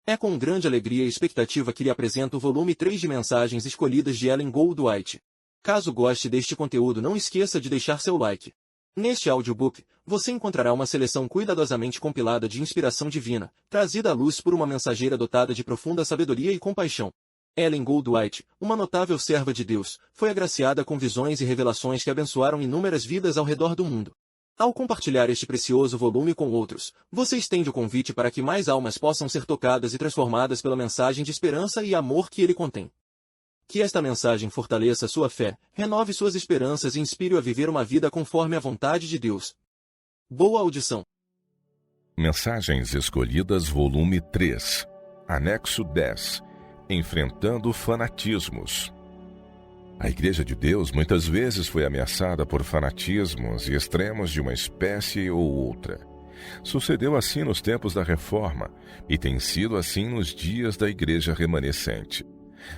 É com grande alegria e expectativa que lhe apresento o volume 3 de Mensagens Escolhidas de Ellen Goldwhite. Caso goste deste conteúdo, não esqueça de deixar seu like. Neste audiobook, você encontrará uma seleção cuidadosamente compilada de inspiração divina, trazida à luz por uma mensageira dotada de profunda sabedoria e compaixão. Ellen Goldwhite, uma notável serva de Deus, foi agraciada com visões e revelações que abençoaram inúmeras vidas ao redor do mundo. Ao compartilhar este precioso volume com outros, você estende o convite para que mais almas possam ser tocadas e transformadas pela mensagem de esperança e amor que ele contém. Que esta mensagem fortaleça sua fé, renove suas esperanças e inspire-o a viver uma vida conforme a vontade de Deus. Boa audição. Mensagens Escolhidas, volume 3, anexo 10, Enfrentando Fanatismos. A Igreja de Deus muitas vezes foi ameaçada por fanatismos e extremos de uma espécie ou outra. Sucedeu assim nos tempos da Reforma e tem sido assim nos dias da Igreja remanescente.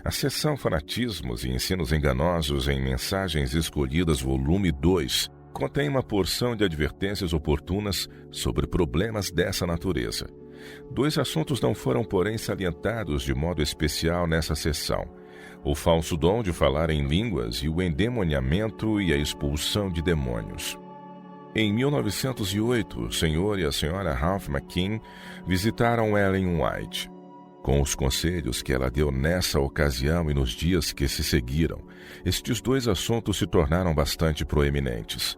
A seção Fanatismos e Ensinos Enganosos em Mensagens Escolhidas, volume 2, contém uma porção de advertências oportunas sobre problemas dessa natureza. Dois assuntos não foram, porém, salientados de modo especial nessa seção: o falso dom de falar em línguas e o endemoniamento e a expulsão de demônios. Em 1908, o senhor e a senhora Ralph McKean visitaram Ellen White. Com os conselhos que ela deu nessa ocasião e nos dias que se seguiram, estes dois assuntos se tornaram bastante proeminentes.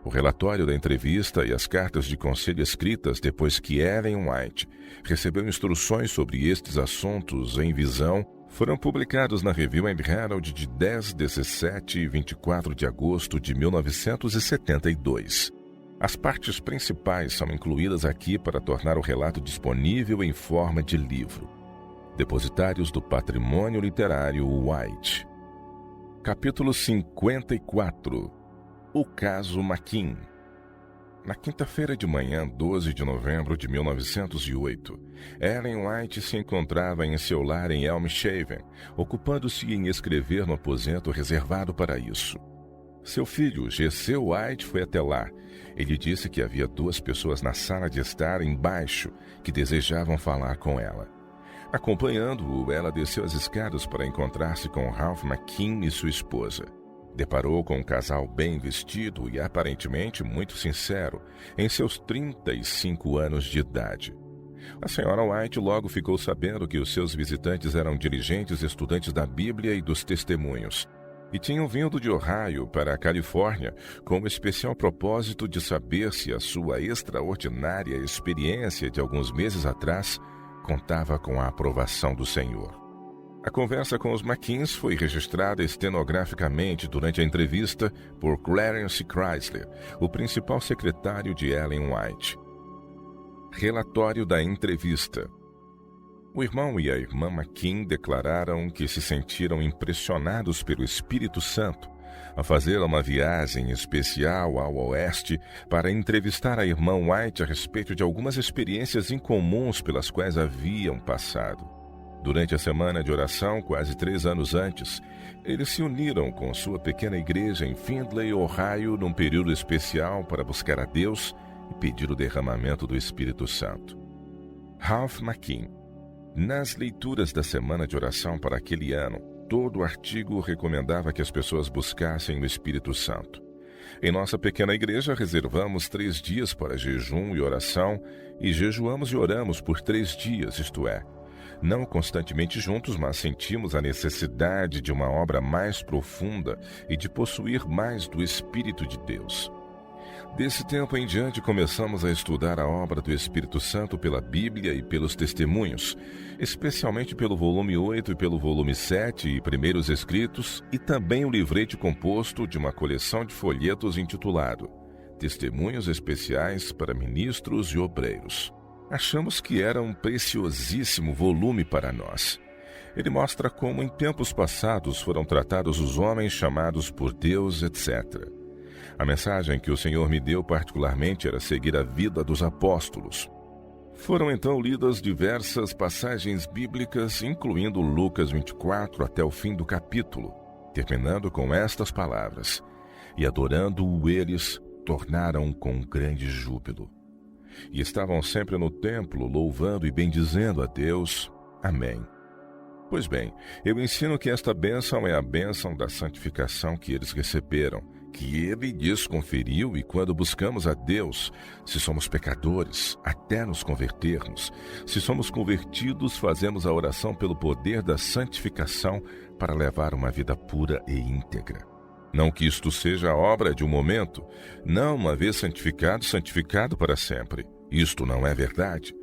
O relatório da entrevista e as cartas de conselho escritas depois que Ellen White recebeu instruções sobre estes assuntos em visão foram publicados na Review and Herald de 10, 17 e 24 de agosto de 1972. As partes principais são incluídas aqui para tornar o relato disponível em forma de livro. Depositários do Patrimônio Literário White. Capítulo 54. O caso McKean. Na quinta-feira de manhã, 12 de novembro de 1908, Ellen White se encontrava em seu lar em Elmshaven, ocupando-se em escrever no aposento reservado para isso. Seu filho, G.C. White, foi até lá. Ele disse que havia duas pessoas na sala de estar embaixo que desejavam falar com ela. Acompanhando-o, ela desceu as escadas para encontrar-se com Ralph McKean e sua esposa. Deparou com um casal bem vestido e aparentemente muito sincero, em seus 35 anos de idade. A senhora White logo ficou sabendo que os seus visitantes eram diligentes estudantes da Bíblia e dos Testemunhos, e tinham vindo de Ohio para a Califórnia com o especial propósito de saber se a sua extraordinária experiência de alguns meses atrás contava com a aprovação do Senhor. A conversa com os McKeans foi registrada estenograficamente durante a entrevista por Clarence Chrysler, o principal secretário de Ellen White. Relatório da entrevista. O irmão e a irmã McKean declararam que se sentiram impressionados pelo Espírito Santo a fazer uma viagem especial ao oeste para entrevistar a irmã White a respeito de algumas experiências incomuns pelas quais haviam passado. Durante a semana de oração, quase 3 anos antes, eles se uniram com sua pequena igreja em Findlay, Ohio, num período especial para buscar a Deus e pedir o derramamento do Espírito Santo. Ralph McKean. Nas leituras da semana de oração para aquele ano, todo o artigo recomendava que as pessoas buscassem o Espírito Santo. Em nossa pequena igreja, reservamos 3 dias para jejum e oração e jejuamos e oramos por 3 dias, isto é, não constantemente juntos, mas sentimos a necessidade de uma obra mais profunda e de possuir mais do Espírito de Deus. Desse tempo em diante, começamos a estudar a obra do Espírito Santo pela Bíblia e pelos Testemunhos, especialmente pelo volume 8 e pelo volume 7 e primeiros escritos, e também o livrete composto de uma coleção de folhetos intitulado Testemunhos Especiais para Ministros e Obreiros. Achamos que era um preciosíssimo volume para nós. Ele mostra como em tempos passados foram tratados os homens chamados por Deus, etc. A mensagem que o Senhor me deu particularmente era seguir a vida dos apóstolos. Foram então lidas diversas passagens bíblicas, incluindo Lucas 24 até o fim do capítulo, terminando com estas palavras: e adorando-o eles, tornaram com grande júbilo. e estavam sempre no templo, louvando e bendizendo a Deus. Amém. Pois bem, eu ensino que esta bênção é a bênção da santificação que eles receberam, que Ele lhes conferiu, e quando buscamos a Deus, se somos pecadores, até nos convertermos, se somos convertidos, fazemos a oração pelo poder da santificação para levar uma vida pura e íntegra. Não que isto seja a obra de um momento, não, uma vez santificado, santificado para sempre. Isto não é verdade.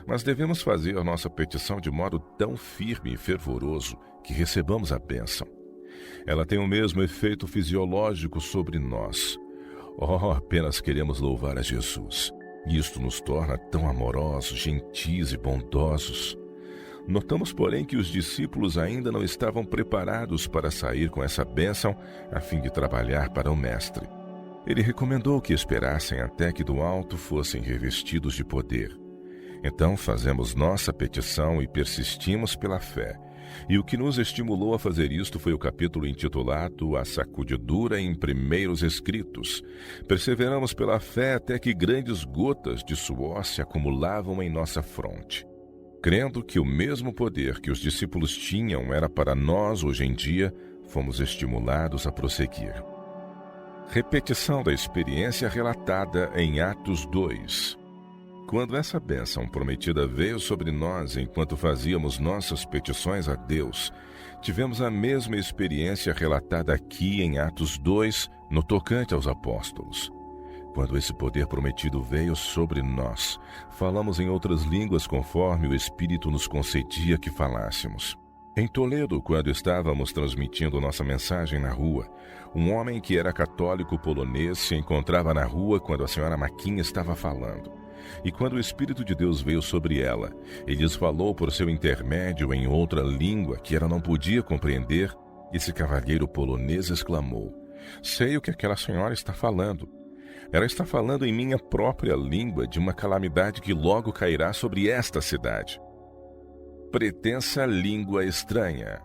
Mas devemos fazer a nossa petição de modo tão firme e fervoroso que recebamos a bênção. Ela tem o mesmo efeito fisiológico sobre nós. Oh, apenas queremos louvar a Jesus. E isto nos torna tão amorosos, gentis e bondosos. Notamos, porém, que os discípulos ainda não estavam preparados para sair com essa bênção a fim de trabalhar para o Mestre. Ele recomendou que esperassem até que do alto fossem revestidos de poder. Então fazemos nossa petição e persistimos pela fé. E o que nos estimulou a fazer isto foi o capítulo intitulado A Sacudidura em Primeiros Escritos. Perseveramos pela fé até que grandes gotas de suor se acumulavam em nossa fronte. Crendo que o mesmo poder que os discípulos tinham era para nós hoje em dia, fomos estimulados a prosseguir. Repetição da experiência relatada em Atos 2. Quando essa bênção prometida veio sobre nós enquanto fazíamos nossas petições a Deus, tivemos a mesma experiência relatada aqui em Atos 2, no tocante aos apóstolos. Quando esse poder prometido veio sobre nós, falamos em outras línguas conforme o Espírito nos concedia que falássemos. Em Toledo, quando estávamos transmitindo nossa mensagem na rua, um homem que era católico polonês se encontrava na rua quando a senhora Maquin estava falando. E quando o Espírito de Deus veio sobre ela, ele lhes falou por seu intermédio em outra língua que ela não podia compreender, esse cavalheiro polonês exclamou: "Sei o que aquela senhora está falando. Ela está falando em minha própria língua de uma calamidade que logo cairá sobre esta cidade." Pretensa língua estranha.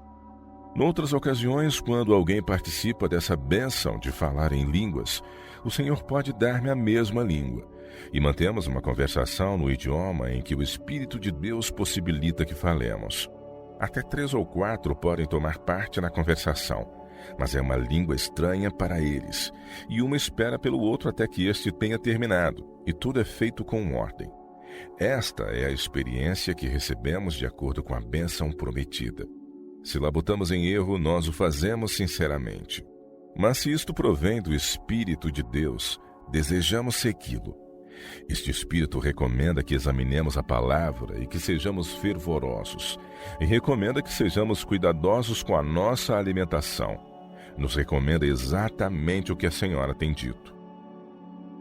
Noutras ocasiões, quando alguém participa dessa bênção de falar em línguas, o Senhor pode dar-me a mesma língua, e mantemos uma conversação no idioma em que o Espírito de Deus possibilita que falemos. Até 3 ou 4 podem tomar parte na conversação, mas é uma língua estranha para eles, e uma espera pelo outro até que este tenha terminado, e tudo é feito com ordem. Esta é a experiência que recebemos de acordo com a bênção prometida. Se labutamos em erro, nós o fazemos sinceramente. Mas se isto provém do Espírito de Deus, desejamos segui-lo. Este Espírito recomenda que examinemos a palavra e que sejamos fervorosos, e recomenda que sejamos cuidadosos com a nossa alimentação. Nos recomenda exatamente o que a senhora tem dito.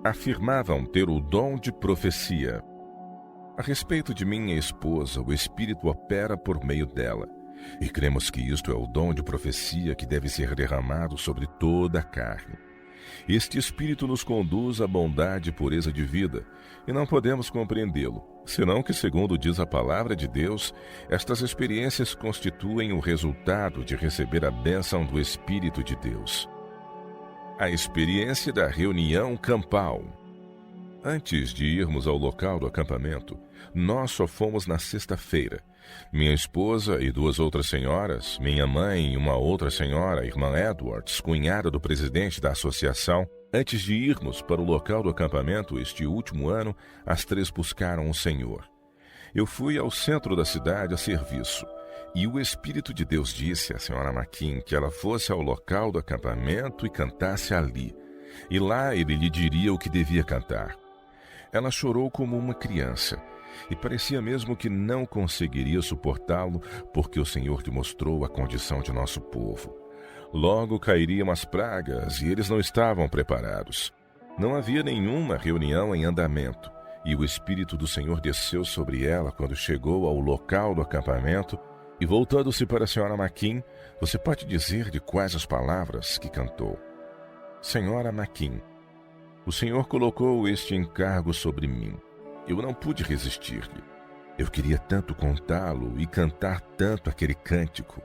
Afirmavam ter o dom de profecia. A respeito de minha esposa, o Espírito opera por meio dela, e cremos que isto é o dom de profecia que deve ser derramado sobre toda a carne. Este Espírito nos conduz à bondade e pureza de vida, e não podemos compreendê-lo, senão que, segundo diz a palavra de Deus, estas experiências constituem o resultado de receber a bênção do Espírito de Deus. A experiência da reunião campal. Antes de irmos ao local do acampamento, nós só fomos na sexta-feira. Minha esposa e 2 outras senhoras, minha mãe e uma outra senhora, a irmã Edwards, cunhada do presidente da associação, antes de irmos para o local do acampamento este último ano, as 3 buscaram o Senhor. Eu fui ao centro da cidade a serviço, e o Espírito de Deus disse à senhora Maquin que ela fosse ao local do acampamento e cantasse ali, e lá ele lhe diria o que devia cantar. Ela chorou como uma criança, e parecia mesmo que não conseguiria suportá-lo, porque o Senhor lhe mostrou a condição de nosso povo. Logo cairiam as pragas, e eles não estavam preparados. Não havia nenhuma reunião em andamento, e o Espírito do Senhor desceu sobre ela quando chegou ao local do acampamento, e voltando-se para a senhora Maquin, você pode dizer de quais as palavras que cantou. Senhora Maquin, o Senhor colocou este encargo sobre mim. Eu não pude resistir-lhe. Eu queria tanto contá-lo e cantar tanto aquele cântico,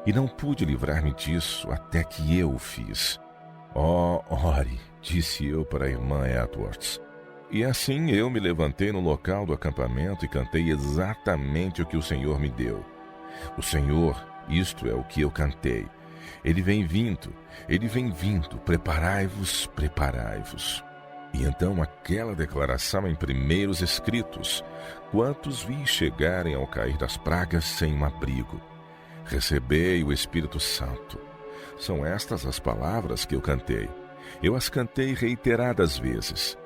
e não pude livrar-me disso até que eu o fiz. Oh, ore, disse eu para a irmã Edwards. E assim eu me levantei no local do acampamento e cantei exatamente o que o Senhor me deu. O Senhor, isto é o que eu cantei. Ele vem vindo, preparai-vos, preparai-vos. E então aquela declaração em primeiros escritos: quantos vi chegarem ao cair das pragas sem um abrigo? Recebei o Espírito Santo. São estas as palavras que eu cantei. Eu as cantei reiteradas vezes.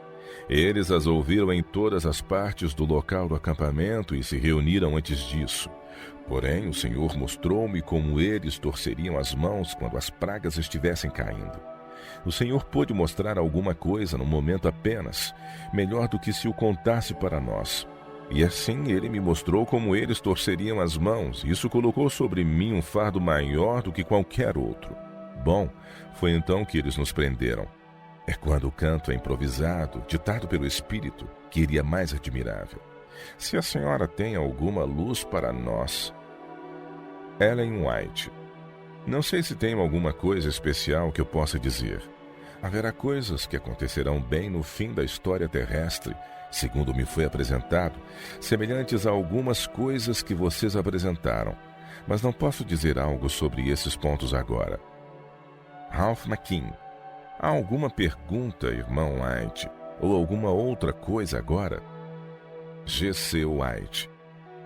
Eles as ouviram em todas as partes do local do acampamento e se reuniram antes disso. Porém, o Senhor mostrou-me como eles torceriam as mãos quando as pragas estivessem caindo. O Senhor pôde mostrar alguma coisa no momento apenas, melhor do que se o contasse para nós. E assim ele me mostrou como eles torceriam as mãos, e isso colocou sobre mim um fardo maior do que qualquer outro. Bom, foi então que eles nos prenderam. É quando o canto é improvisado, ditado pelo Espírito, que ele é mais admirável. Se a senhora tem alguma luz para nós. Ellen White. Não sei se tenho alguma coisa especial que eu possa dizer. Haverá coisas que acontecerão bem no fim da história terrestre, segundo me foi apresentado, semelhantes a algumas coisas que vocês apresentaram, mas não posso dizer algo sobre esses pontos agora. Ralph McKean. Há alguma pergunta, irmão White, ou alguma outra coisa agora? G.C. White.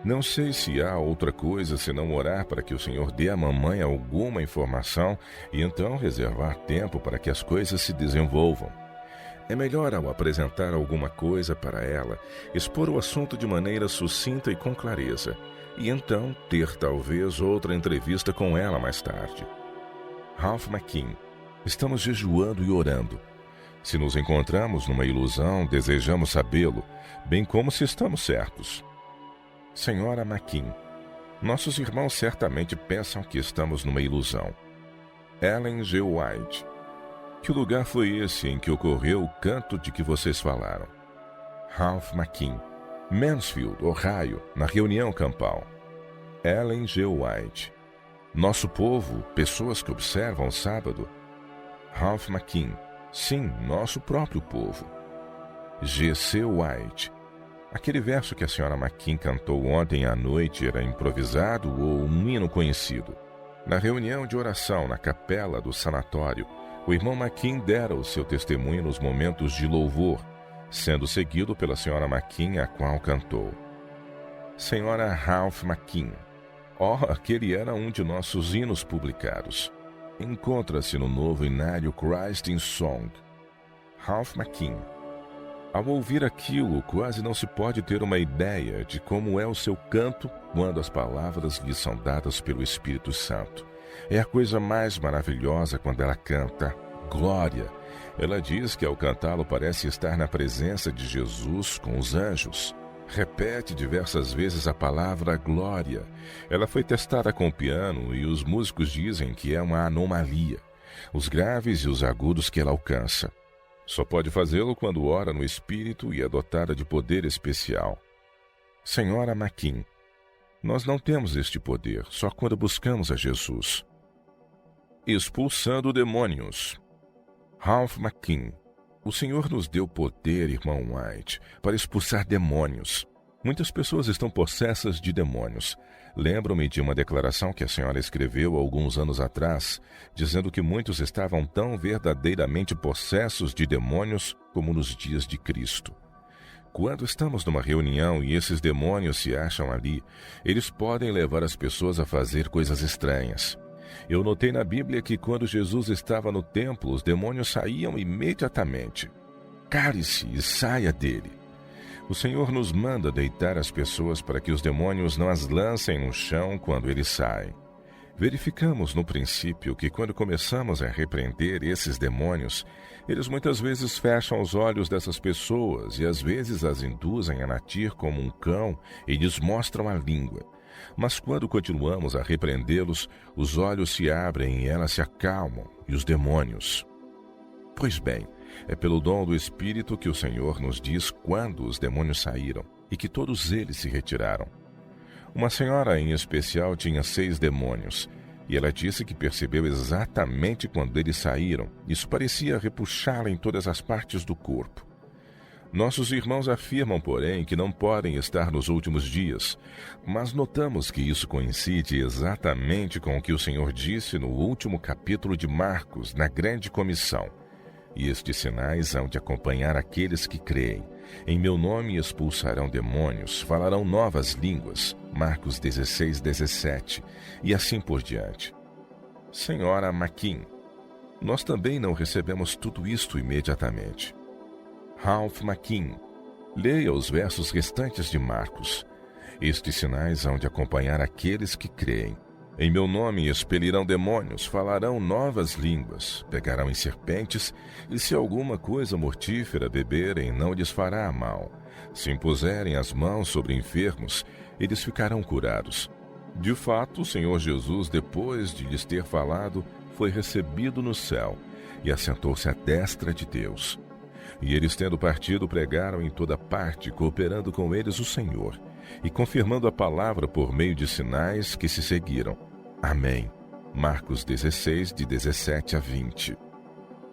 Não sei se há outra coisa senão orar para que o Senhor dê à mamãe alguma informação e então reservar tempo para que as coisas se desenvolvam. É melhor, ao apresentar alguma coisa para ela, expor o assunto de maneira sucinta e com clareza, e então ter talvez outra entrevista com ela mais tarde. Ralph McKean. Estamos jejuando e orando. Se nos encontramos numa ilusão, desejamos sabê-lo, bem como se estamos certos. Senhora McKean. Nossos irmãos certamente pensam que estamos numa ilusão. Ellen G. White. Que lugar foi esse em que ocorreu o canto de que vocês falaram? Ralph McKean. Mansfield, Ohio, na reunião campal. Ellen G. White. Nosso povo, pessoas que observam o sábado. Ralph McKean. Sim, nosso próprio povo. G.C. White. Aquele verso que a senhora McKean cantou ontem à noite era improvisado ou um hino conhecido? Na reunião de oração na capela do sanatório, o irmão McKean dera o seu testemunho nos momentos de louvor, sendo seguido pela senhora McKean, a qual cantou. Senhora Ralph McKean. Aquele era um de nossos hinos publicados. Encontra-se no novo inário Christ in Song. Ralph McKean. Ao ouvir aquilo, quase não se pode ter uma ideia de como é o seu canto quando as palavras lhe são dadas pelo Espírito Santo. É a coisa mais maravilhosa quando ela canta glória. Ela diz que ao cantá-lo parece estar na presença de Jesus com os anjos. Repete diversas vezes a palavra glória. Ela foi testada com o piano e os músicos dizem que é uma anomalia. Os graves e os agudos que ela alcança. Só pode fazê-lo quando ora no Espírito e é dotada de poder especial. Senhora McKean. Nós não temos este poder, só quando buscamos a Jesus. Expulsando demônios. Ralph McKean. O Senhor nos deu poder, irmão White, para expulsar demônios. Muitas pessoas estão possessas de demônios. Lembro-me de uma declaração que a senhora escreveu alguns anos atrás, dizendo que muitos estavam tão verdadeiramente possessos de demônios como nos dias de Cristo. Quando estamos numa reunião e esses demônios se acham ali, eles podem levar as pessoas a fazer coisas estranhas. Eu notei na Bíblia que quando Jesus estava no templo, os demônios saíam imediatamente. Cale-se e saia dele. O Senhor nos manda deitar as pessoas para que os demônios não as lancem no chão quando eles saem. Verificamos no princípio que quando começamos a repreender esses demônios, eles muitas vezes fecham os olhos dessas pessoas e às vezes as induzem a latir como um cão e lhes mostram a língua. Mas quando continuamos a repreendê-los, os olhos se abrem e elas se acalmam, e os demônios. Pois bem, é pelo dom do Espírito que o Senhor nos diz quando os demônios saíram e que todos eles se retiraram. Uma senhora em especial tinha 6 demônios, e ela disse que percebeu exatamente quando eles saíram. Isso parecia repuxá-la em todas as partes do corpo. Nossos irmãos afirmam, porém, que não podem estar nos últimos dias, mas notamos que isso coincide exatamente com o que o Senhor disse no último capítulo de Marcos, na Grande Comissão. E estes sinais hão de acompanhar aqueles que creem. Em meu nome expulsarão demônios, falarão novas línguas. Marcos 16, 17, e assim por diante. Senhora McKean, nós também não recebemos tudo isto imediatamente. Ralph McKean, leia os versos restantes de Marcos. Estes sinais hão de acompanhar aqueles que creem. Em meu nome expelirão demônios, falarão novas línguas, pegarão em serpentes, e se alguma coisa mortífera beberem, não lhes fará mal. Se impuserem as mãos sobre enfermos, eles ficarão curados. De fato, o Senhor Jesus, depois de lhes ter falado, foi recebido no céu e assentou-se à destra de Deus. E eles, tendo partido, pregaram em toda parte, cooperando com eles o Senhor, e confirmando a palavra por meio de sinais que se seguiram. Amém. Marcos 16, de 17 a 20.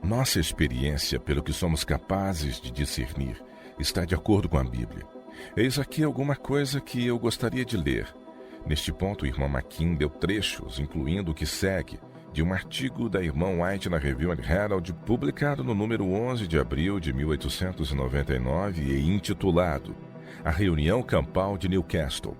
Nossa experiência, pelo que somos capazes de discernir, está de acordo com a Bíblia. Eis aqui alguma coisa que eu gostaria de ler. Neste ponto, o irmão McKean deu trechos, incluindo o que segue, de um artigo da irmã White na Review and Herald, publicado no número 11 de abril de 1899 e intitulado A Reunião Campal de Newcastle.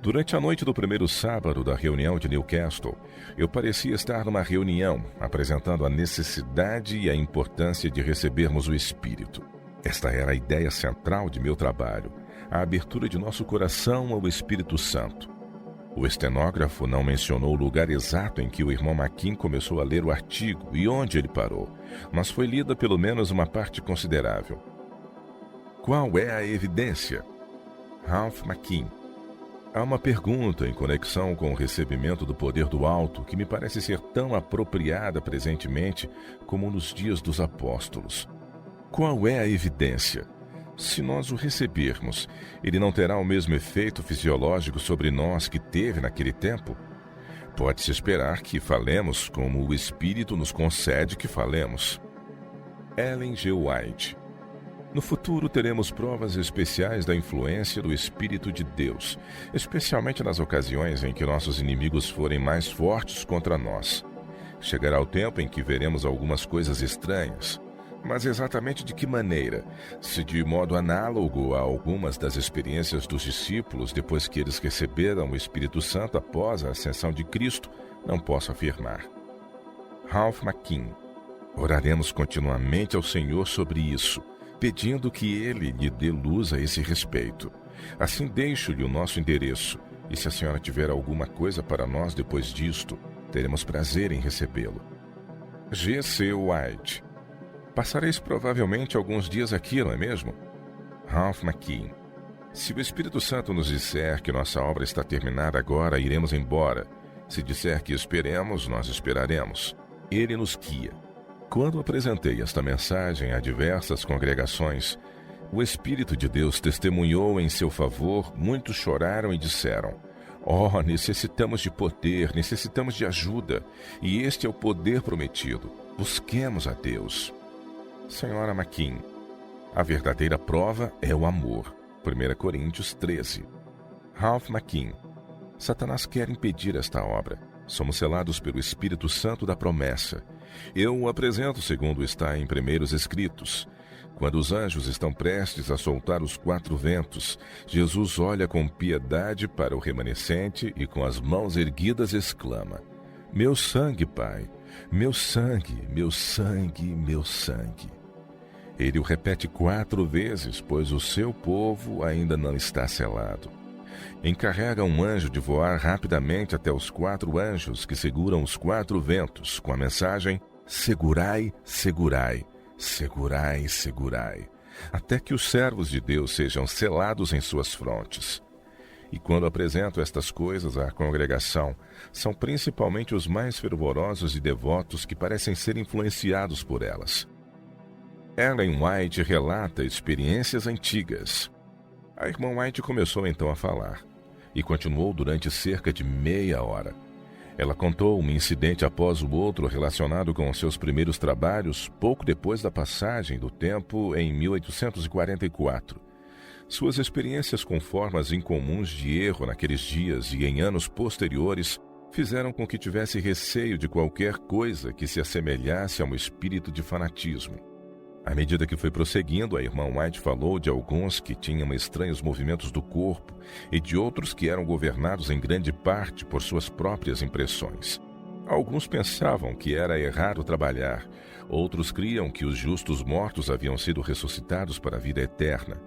Durante a noite do primeiro sábado da reunião de Newcastle, eu parecia estar numa reunião, apresentando a necessidade e a importância de recebermos o Espírito. Esta era a ideia central de meu trabalho, a abertura de nosso coração ao Espírito Santo. O estenógrafo não mencionou o lugar exato em que o irmão McKean começou a ler o artigo e onde ele parou, mas foi lida pelo menos uma parte considerável. Qual é a evidência? Ralph McKean. Há uma pergunta em conexão com o recebimento do poder do alto que me parece ser tão apropriada presentemente como nos dias dos apóstolos. Qual é a evidência? Se nós o recebermos, ele não terá o mesmo efeito fisiológico sobre nós que teve naquele tempo? Pode-se esperar que falemos como o Espírito nos concede que falemos. Ellen G. White. No futuro teremos provas especiais da influência do Espírito de Deus, especialmente nas ocasiões em que nossos inimigos forem mais fortes contra nós. Chegará o tempo em que veremos algumas coisas estranhas. Mas exatamente de que maneira? Se de modo análogo a algumas das experiências dos discípulos depois que eles receberam o Espírito Santo após a ascensão de Cristo, não posso afirmar. Ralph McKean. Oraremos continuamente ao Senhor sobre isso, pedindo que Ele lhe dê luz a esse respeito. Assim deixo-lhe o nosso endereço, e se a senhora tiver alguma coisa para nós depois disto, teremos prazer em recebê-lo. G.C. White. Passareis provavelmente alguns dias aqui, não é mesmo? Ralph McKean. Se o Espírito Santo nos disser que nossa obra está terminada agora, iremos embora. Se disser que esperemos, nós esperaremos. Ele nos guia. Quando apresentei esta mensagem a diversas congregações, o Espírito de Deus testemunhou em seu favor, muitos choraram e disseram: Oh, necessitamos de poder, necessitamos de ajuda, e este é o poder prometido. Busquemos a Deus. Senhora McKean. A verdadeira prova é o amor. 1 Coríntios 13. Ralph McKean. Satanás quer impedir esta obra. Somos selados pelo Espírito Santo da promessa. Eu o apresento segundo está em primeiros escritos. Quando os anjos estão prestes a soltar os 4 ventos, Jesus olha com piedade para o remanescente e com as mãos erguidas exclama: Meu sangue, Pai! Meu sangue, meu sangue, meu sangue. Ele o repete 4 vezes, pois o seu povo ainda não está selado. Encarrega um anjo de voar rapidamente até os 4 anjos que seguram os 4 ventos, com a mensagem: Segurai, segurai, segurai, segurai, até que os servos de Deus sejam selados em suas frontes. E quando apresento estas coisas à congregação, são principalmente os mais fervorosos e devotos que parecem ser influenciados por elas. Ellen White relata experiências antigas. A irmã White começou então a falar, e continuou durante cerca de meia hora. Ela contou um incidente após o outro relacionado com seus primeiros trabalhos, pouco depois da passagem do tempo em 1844. Suas experiências com formas incomuns de erro naqueles dias e em anos posteriores fizeram com que tivesse receio de qualquer coisa que se assemelhasse a um espírito de fanatismo. À medida que foi prosseguindo, a irmã White falou de alguns que tinham estranhos movimentos do corpo e de outros que eram governados em grande parte por suas próprias impressões. Alguns pensavam que era errado trabalhar, outros criam que os justos mortos haviam sido ressuscitados para a vida eterna.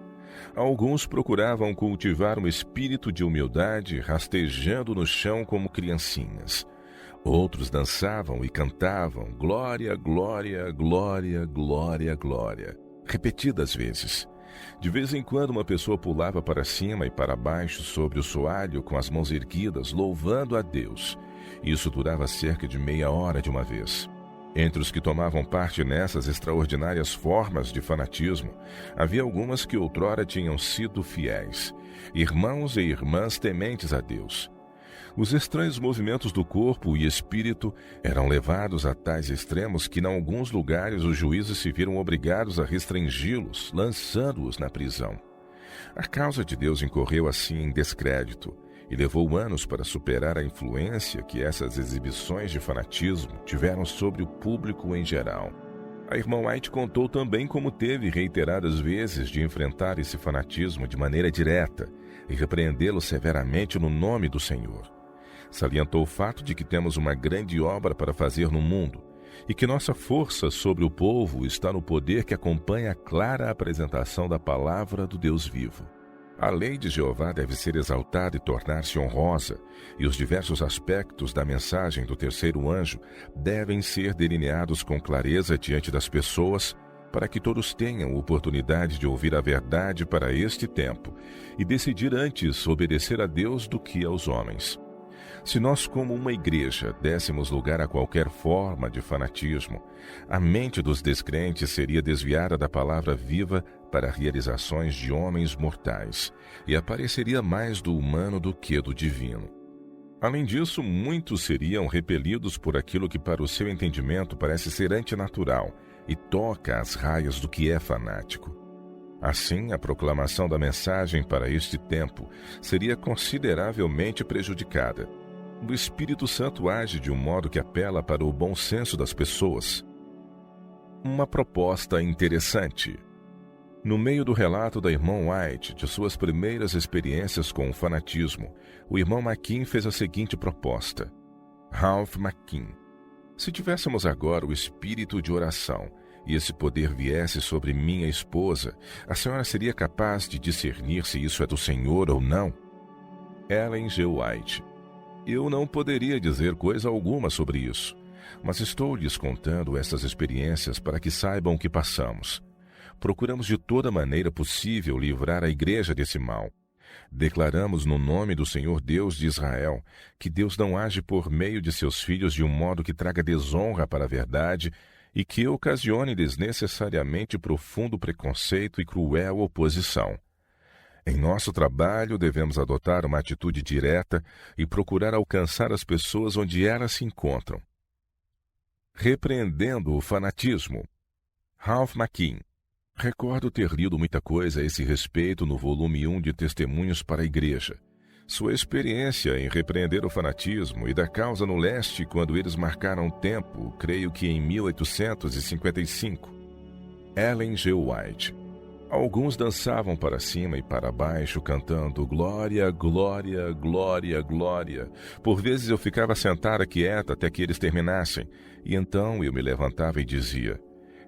Alguns procuravam cultivar um espírito de humildade, rastejando no chão como criancinhas. Outros dançavam e cantavam glória, glória, glória, glória, glória, repetidas vezes. De vez em quando uma pessoa pulava para cima e para baixo sobre o soalho com as mãos erguidas, louvando a Deus. Isso durava cerca de meia hora de uma vez. Entre os que tomavam parte nessas extraordinárias formas de fanatismo, havia algumas que outrora tinham sido fiéis, irmãos e irmãs tementes a Deus. Os estranhos movimentos do corpo e espírito eram levados a tais extremos que, em alguns lugares, os juízes se viram obrigados a restringi-los, lançando-os na prisão. A causa de Deus incorreu assim em descrédito e levou anos para superar a influência que essas exibições de fanatismo tiveram sobre o público em geral. A irmã White contou também como teve reiteradas vezes de enfrentar esse fanatismo de maneira direta e repreendê-lo severamente no nome do Senhor. Salientou o fato de que temos uma grande obra para fazer no mundo e que nossa força sobre o povo está no poder que acompanha a clara apresentação da palavra do Deus vivo. A lei de Jeová deve ser exaltada e tornar-se honrosa, e os diversos aspectos da mensagem do terceiro anjo devem ser delineados com clareza diante das pessoas, para que todos tenham oportunidade de ouvir a verdade para este tempo e decidir antes obedecer a Deus do que aos homens. Se nós, como uma igreja, dessemos lugar a qualquer forma de fanatismo, a mente dos descrentes seria desviada da palavra viva para realizações de homens mortais, e apareceria mais do humano do que do divino. Além disso, muitos seriam repelidos por aquilo que para o seu entendimento parece ser antinatural e toca às raias do que é fanático. Assim, a proclamação da mensagem para este tempo seria consideravelmente prejudicada. O Espírito Santo age de um modo que apela para o bom senso das pessoas. Uma proposta interessante. No meio do relato da irmã White de suas primeiras experiências com o fanatismo, o irmão McKean fez a seguinte proposta. Ralph McKean: se tivéssemos agora o espírito de oração e esse poder viesse sobre minha esposa, a senhora seria capaz de discernir se isso é do Senhor ou não? Ellen G. White: eu não poderia dizer coisa alguma sobre isso, mas estou lhes contando essas experiências para que saibam o que passamos. Procuramos de toda maneira possível livrar a igreja desse mal. Declaramos no nome do Senhor Deus de Israel que Deus não age por meio de seus filhos de um modo que traga desonra para a verdade e que ocasione desnecessariamente profundo preconceito e cruel oposição. Em nosso trabalho, devemos adotar uma atitude direta e procurar alcançar as pessoas onde elas se encontram. Repreendendo o fanatismo. Ralph McKean: recordo ter lido muita coisa a esse respeito no volume 1 de Testemunhos para a Igreja. Sua experiência em repreender o fanatismo e da causa no leste quando eles marcaram tempo, creio que em 1855. Ellen G. White: alguns dançavam para cima e para baixo, cantando glória, glória, glória, glória. Por vezes eu ficava sentada quieta até que eles terminassem, e então eu me levantava e dizia: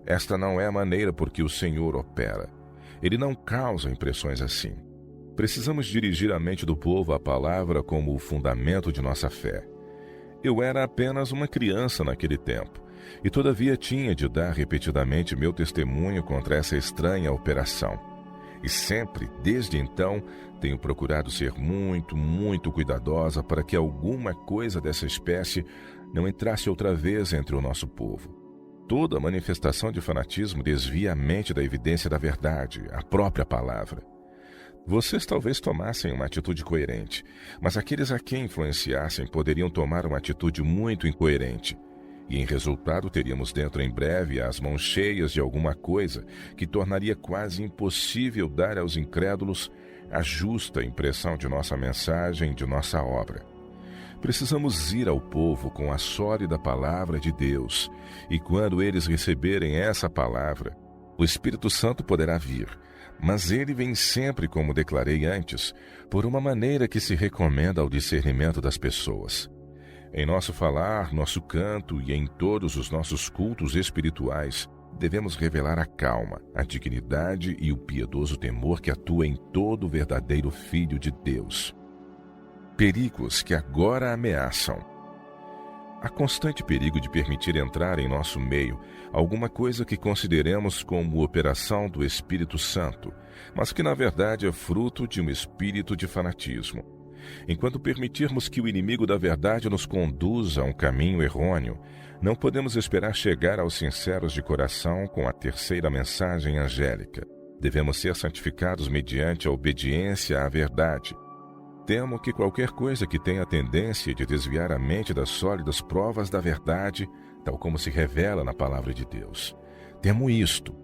esta não é a maneira por que o Senhor opera. Ele não causa impressões assim. Precisamos dirigir a mente do povo à palavra como o fundamento de nossa fé. Eu era apenas uma criança naquele tempo, e todavia tinha de dar repetidamente meu testemunho contra essa estranha operação. E sempre, desde então, tenho procurado ser muito, muito cuidadosa para que alguma coisa dessa espécie não entrasse outra vez entre o nosso povo. Toda manifestação de fanatismo desvia a mente da evidência da verdade, a própria palavra. Vocês talvez tomassem uma atitude coerente, mas aqueles a quem influenciassem poderiam tomar uma atitude muito incoerente. E em resultado teríamos dentro em breve as mãos cheias de alguma coisa que tornaria quase impossível dar aos incrédulos a justa impressão de nossa mensagem, de nossa obra. Precisamos ir ao povo com a sólida palavra de Deus, e quando eles receberem essa palavra, o Espírito Santo poderá vir, mas ele vem sempre, como declarei antes, por uma maneira que se recomenda ao discernimento das pessoas. Em nosso falar, nosso canto e em todos os nossos cultos espirituais, devemos revelar a calma, a dignidade e o piedoso temor que atua em todo verdadeiro filho de Deus. Perigos que agora ameaçam. Há constante perigo de permitir entrar em nosso meio alguma coisa que consideremos como operação do Espírito Santo, mas que na verdade é fruto de um espírito de fanatismo. Enquanto permitirmos que o inimigo da verdade nos conduza a um caminho errôneo, não podemos esperar chegar aos sinceros de coração com a terceira mensagem angélica. Devemos ser santificados mediante a obediência à verdade. Temo que qualquer coisa que tenha a tendência de desviar a mente das sólidas provas da verdade, tal como se revela na palavra de Deus. Temo isto.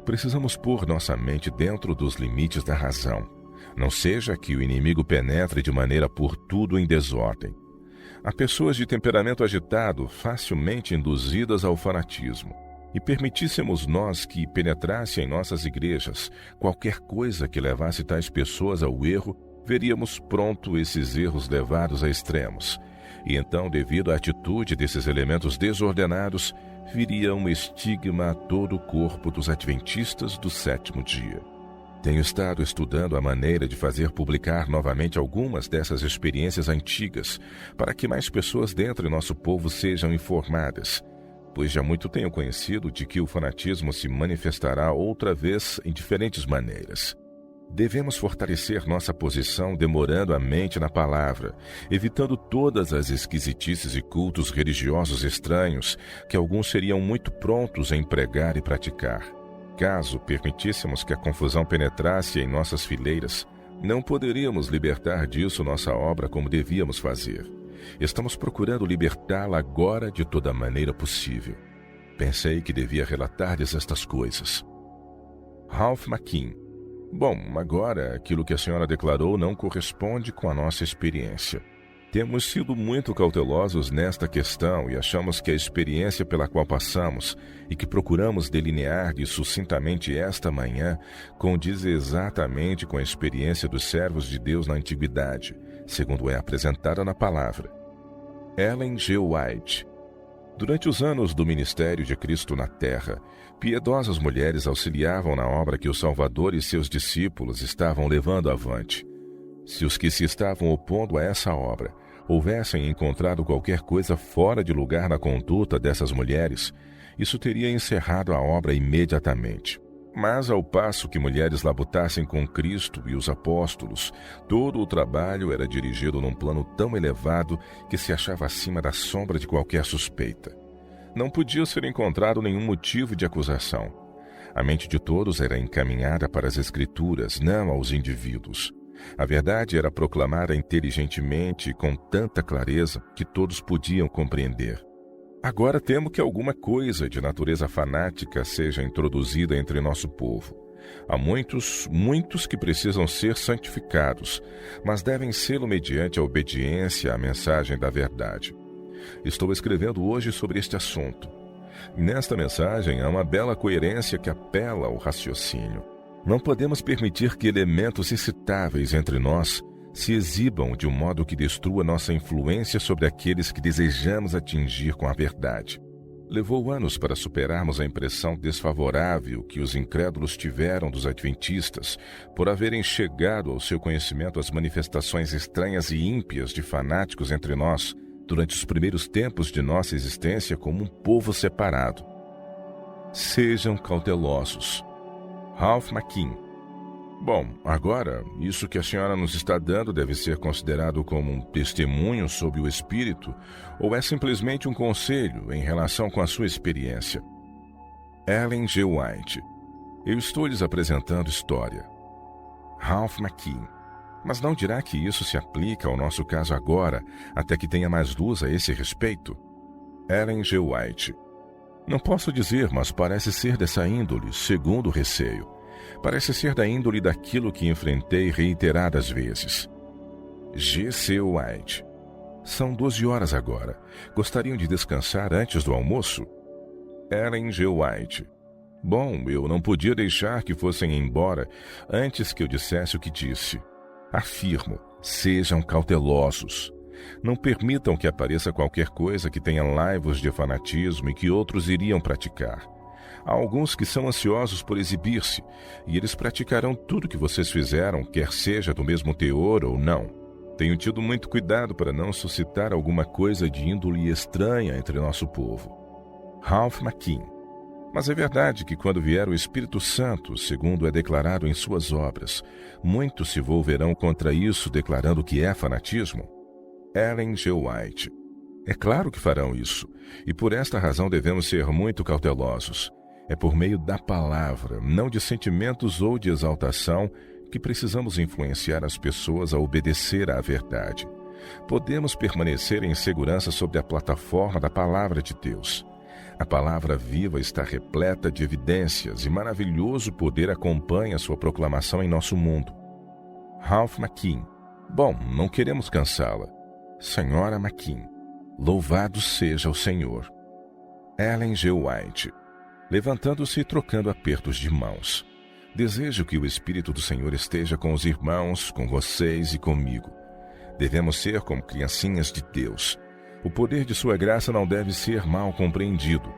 Precisamos pôr nossa mente dentro dos limites da razão. Não seja que o inimigo penetre de maneira por tudo em desordem. Há pessoas de temperamento agitado, facilmente induzidas ao fanatismo. E permitíssemos nós que penetrasse em nossas igrejas qualquer coisa que levasse tais pessoas ao erro, veríamos pronto esses erros levados a extremos. E então, devido à atitude desses elementos desordenados, viria um estigma a todo o corpo dos adventistas do sétimo dia. Tenho estado estudando a maneira de fazer publicar novamente algumas dessas experiências antigas, para que mais pessoas dentro de nosso povo sejam informadas, pois já muito tenho conhecido de que o fanatismo se manifestará outra vez em diferentes maneiras. Devemos fortalecer nossa posição demorando a mente na palavra, evitando todas as esquisitices e cultos religiosos estranhos que alguns seriam muito prontos em pregar e praticar. Caso permitíssemos que a confusão penetrasse em nossas fileiras, não poderíamos libertar disso nossa obra como devíamos fazer. Estamos procurando libertá-la agora de toda maneira possível. Pensei que devia relatar-lhes estas coisas. Ralph McKean. Bom, agora aquilo que a senhora declarou não corresponde com a nossa experiência. Temos sido muito cautelosos nesta questão e achamos que a experiência pela qual passamos e que procuramos delinear-lhe sucintamente esta manhã condiz exatamente com a experiência dos servos de Deus na antiguidade, segundo é apresentada na palavra. Ellen G. White. Durante os anos do ministério de Cristo na Terra, piedosas mulheres auxiliavam na obra que o Salvador e seus discípulos estavam levando avante. Se os que se estavam opondo a essa obra houvessem encontrado qualquer coisa fora de lugar na conduta dessas mulheres, isso teria encerrado a obra imediatamente. Mas, ao passo que mulheres labutassem com Cristo e os apóstolos, todo o trabalho era dirigido num plano tão elevado que se achava acima da sombra de qualquer suspeita. Não podia ser encontrado nenhum motivo de acusação. A mente de todos era encaminhada para as Escrituras, não aos indivíduos. A verdade era proclamada inteligentemente e com tanta clareza que todos podiam compreender. Agora temo que alguma coisa de natureza fanática seja introduzida entre nosso povo. Há muitos que precisam ser santificados, mas devem sê-lo mediante a obediência à mensagem da verdade. Estou escrevendo hoje sobre este assunto. Nesta mensagem há uma bela coerência que apela ao raciocínio. Não podemos permitir que elementos excitáveis entre nós se exibam de um modo que destrua nossa influência sobre aqueles que desejamos atingir com a verdade. Levou anos para superarmos a impressão desfavorável que os incrédulos tiveram dos adventistas por haverem chegado ao seu conhecimento as manifestações estranhas e ímpias de fanáticos entre nós durante os primeiros tempos de nossa existência como um povo separado. Sejam cautelosos. Ralph McKean. Bom, agora, isso que a senhora nos está dando deve ser considerado como um testemunho sobre o Espírito ou é simplesmente um conselho em relação com a sua experiência? Ellen G. White. Eu estou lhes apresentando história. Ralph McKean. Mas não dirá que isso se aplica ao nosso caso agora, até que tenha mais luz a esse respeito? Ellen G. White. Não posso dizer, mas parece ser dessa índole, segundo o receio. Parece ser da índole daquilo que enfrentei reiteradas vezes. G. C. White. São 12 horas agora. Gostariam de descansar antes do almoço? Ellen G. White. Bom, eu não podia deixar que fossem embora antes que eu dissesse o que disse. Afirmo, sejam cautelosos. Não permitam que apareça qualquer coisa que tenha laivos de fanatismo e que outros iriam praticar. Há alguns que são ansiosos por exibir-se, e eles praticarão tudo que vocês fizeram, quer seja do mesmo teor ou não. Tenho tido muito cuidado para não suscitar alguma coisa de índole estranha entre nosso povo. Ralph McKean. Mas é verdade que quando vier o Espírito Santo, segundo é declarado em suas obras, muitos se volverão contra isso, declarando que é fanatismo? Ellen G. White. É claro que farão isso, e por esta razão devemos ser muito cautelosos. É por meio da palavra, não de sentimentos ou de exaltação, que precisamos influenciar as pessoas a obedecer à verdade. Podemos permanecer em segurança sobre a plataforma da Palavra de Deus. A palavra viva está repleta de evidências e maravilhoso poder acompanha sua proclamação em nosso mundo. Ralph McKean. Bom, não queremos cansá-la. Senhora McKean. Louvado seja o Senhor. Ellen G. White. Levantando-se e trocando apertos de mãos. Desejo que o Espírito do Senhor esteja com os irmãos, com vocês e comigo. Devemos ser como criancinhas de Deus. O poder de sua graça não deve ser mal compreendido.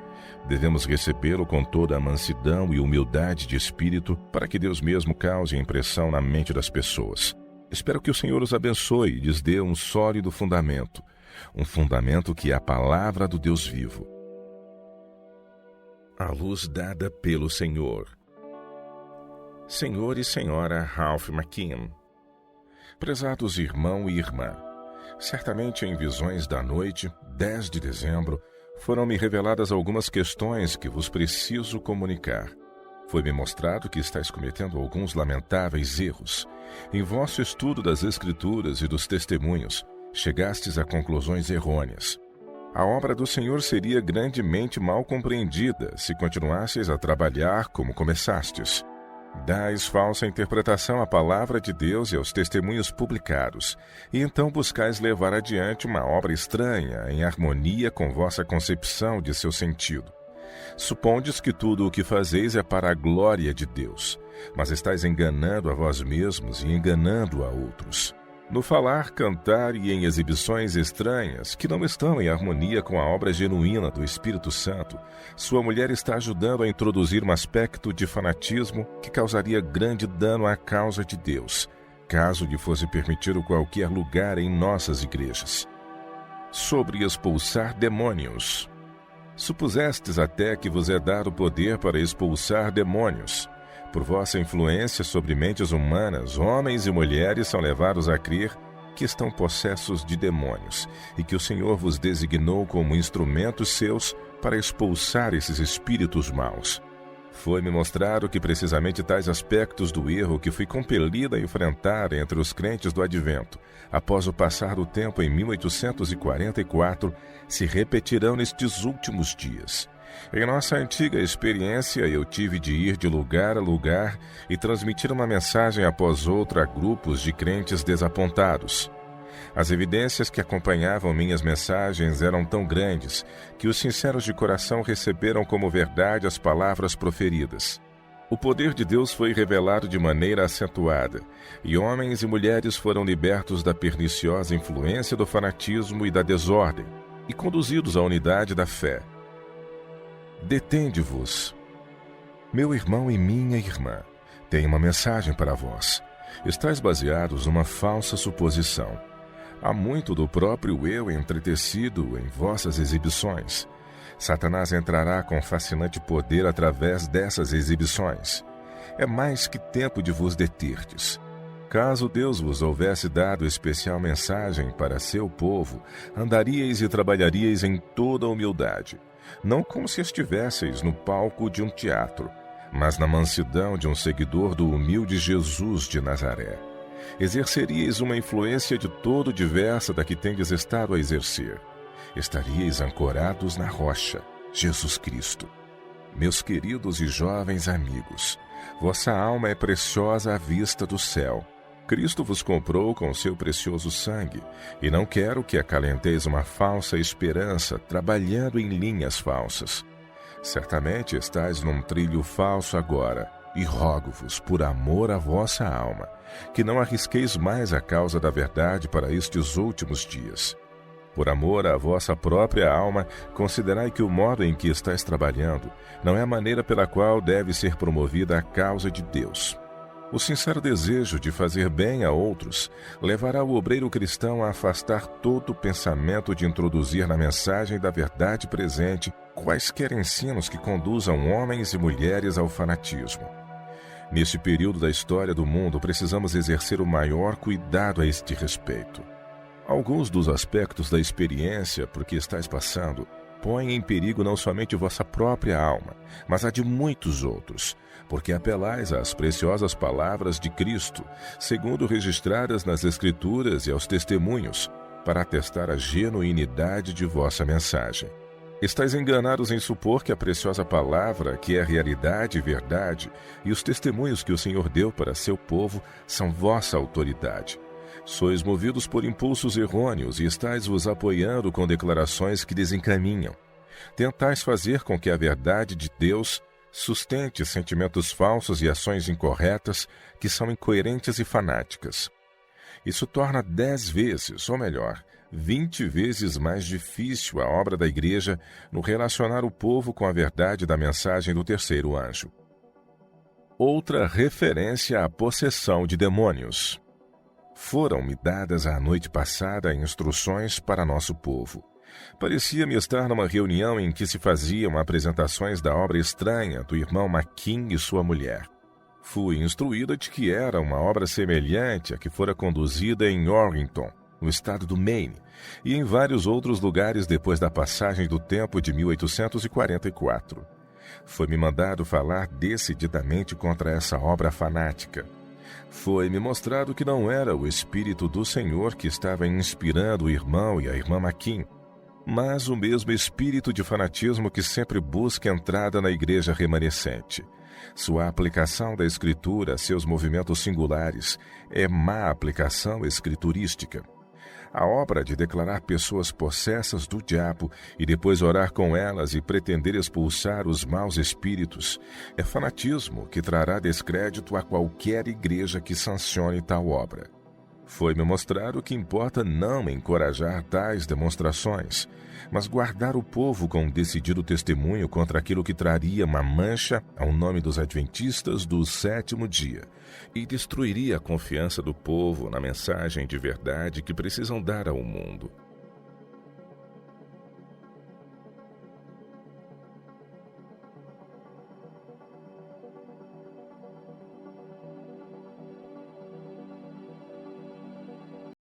Devemos recebê-lo com toda a mansidão e humildade de espírito para que Deus mesmo cause impressão na mente das pessoas. Espero que o Senhor os abençoe e lhes dê um sólido fundamento. Um fundamento que é a palavra do Deus vivo. A luz dada pelo Senhor. Senhor e Senhora Ralph McKean. Prezados irmão e irmã, certamente em visões da noite, 10 de dezembro, foram-me reveladas algumas questões que vos preciso comunicar. Foi-me mostrado que estáis cometendo alguns lamentáveis erros. Em vosso estudo das Escrituras e dos testemunhos, chegastes a conclusões errôneas. A obra do Senhor seria grandemente mal compreendida se continuasseis a trabalhar como começastes. Dais falsa interpretação à palavra de Deus e aos testemunhos publicados, e então buscais levar adiante uma obra estranha, em harmonia com vossa concepção de seu sentido. Supondes que tudo o que fazeis é para a glória de Deus, mas estáis enganando a vós mesmos e enganando a outros. No falar, cantar e em exibições estranhas, que não estão em harmonia com a obra genuína do Espírito Santo, sua mulher está ajudando a introduzir um aspecto de fanatismo que causaria grande dano à causa de Deus, caso lhe fosse permitido qualquer lugar em nossas igrejas. Sobre expulsar demônios. Supusestes até que vos é dado poder para expulsar demônios. Por vossa influência sobre mentes humanas, homens e mulheres são levados a crer que estão possessos de demônios e que o Senhor vos designou como instrumentos seus para expulsar esses espíritos maus. Foi-me mostrado que precisamente tais aspectos do erro que fui compelido a enfrentar entre os crentes do Advento, após o passar do tempo em 1844, se repetirão nestes últimos dias. Em nossa antiga experiência, eu tive de ir de lugar a lugar e transmitir uma mensagem após outra a grupos de crentes desapontados. As evidências que acompanhavam minhas mensagens eram tão grandes que os sinceros de coração receberam como verdade as palavras proferidas. O poder de Deus foi revelado de maneira acentuada, e homens e mulheres foram libertos da perniciosa influência do fanatismo e da desordem, e conduzidos à unidade da fé. Detende-vos. Meu irmão e minha irmã, tenho uma mensagem para vós. Estais baseados numa falsa suposição. Há muito do próprio eu entretecido em vossas exibições. Satanás entrará com fascinante poder através dessas exibições. É mais que tempo de vos deterdes. Caso Deus vos houvesse dado especial mensagem para seu povo, andaríeis e trabalharíeis em toda humildade, não como se estivesseis no palco de um teatro. mas na mansidão de um seguidor do humilde Jesus de Nazaré. Exerceríeis uma influência de todo diversa da que tendes estado a exercer. Estaríeis ancorados na rocha, Jesus Cristo. Meus queridos e jovens amigos, vossa alma é preciosa à vista do céu. Cristo vos comprou com seu precioso sangue, e não quero que acalenteis uma falsa esperança trabalhando em linhas falsas. Certamente estáis num trilho falso agora, e rogo-vos, por amor à vossa alma, que não arrisqueis mais a causa da verdade para estes últimos dias. Por amor à vossa própria alma, considerai que o modo em que estáis trabalhando não é a maneira pela qual deve ser promovida a causa de Deus. O sincero desejo de fazer bem a outros levará o obreiro cristão a afastar todo o pensamento de introduzir na mensagem da verdade presente quaisquer ensinos que conduzam homens e mulheres ao fanatismo. Neste período da história do mundo, precisamos exercer o maior cuidado a este respeito. Alguns dos aspectos da experiência por que estáis passando põem em perigo não somente vossa própria alma, mas a de muitos outros, porque apelais às preciosas palavras de Cristo, segundo registradas nas Escrituras e aos testemunhos, para atestar a genuinidade de vossa mensagem. Estais enganados em supor que a preciosa palavra, que é realidade e verdade, e os testemunhos que o Senhor deu para seu povo, são vossa autoridade. Sois movidos por impulsos errôneos e estáis vos apoiando com declarações que desencaminham. Tentais fazer com que a verdade de Deus sustente sentimentos falsos e ações incorretas que são incoerentes e fanáticas. Isso torna 10 vezes, ou melhor, 20 vezes mais difícil a obra da Igreja no relacionar o povo com a verdade da mensagem do terceiro anjo. Outra referência à possessão de demônios. Foram-me dadas a noite passada instruções para nosso povo. Parecia-me estar numa reunião em que se faziam apresentações da obra estranha do irmão Maquin e sua mulher. Fui instruída de que era uma obra semelhante à que fora conduzida em Orrington, no estado do Maine, e em vários outros lugares depois da passagem do tempo de 1844. Foi-me mandado falar decididamente contra essa obra fanática. Foi-me mostrado que não era o Espírito do Senhor que estava inspirando o irmão e a irmã Maquin, mas o mesmo espírito de fanatismo que sempre busca entrada na igreja remanescente. Sua aplicação da Escritura a seus movimentos singulares é má aplicação escriturística. A obra de declarar pessoas possessas do diabo e depois orar com elas e pretender expulsar os maus espíritos é fanatismo que trará descrédito a qualquer igreja que sancione tal obra. Foi-me mostrado que importa não encorajar tais demonstrações, mas guardar o povo com um decidido testemunho contra aquilo que traria uma mancha ao nome dos adventistas do sétimo dia e destruiria a confiança do povo na mensagem de verdade que precisam dar ao mundo.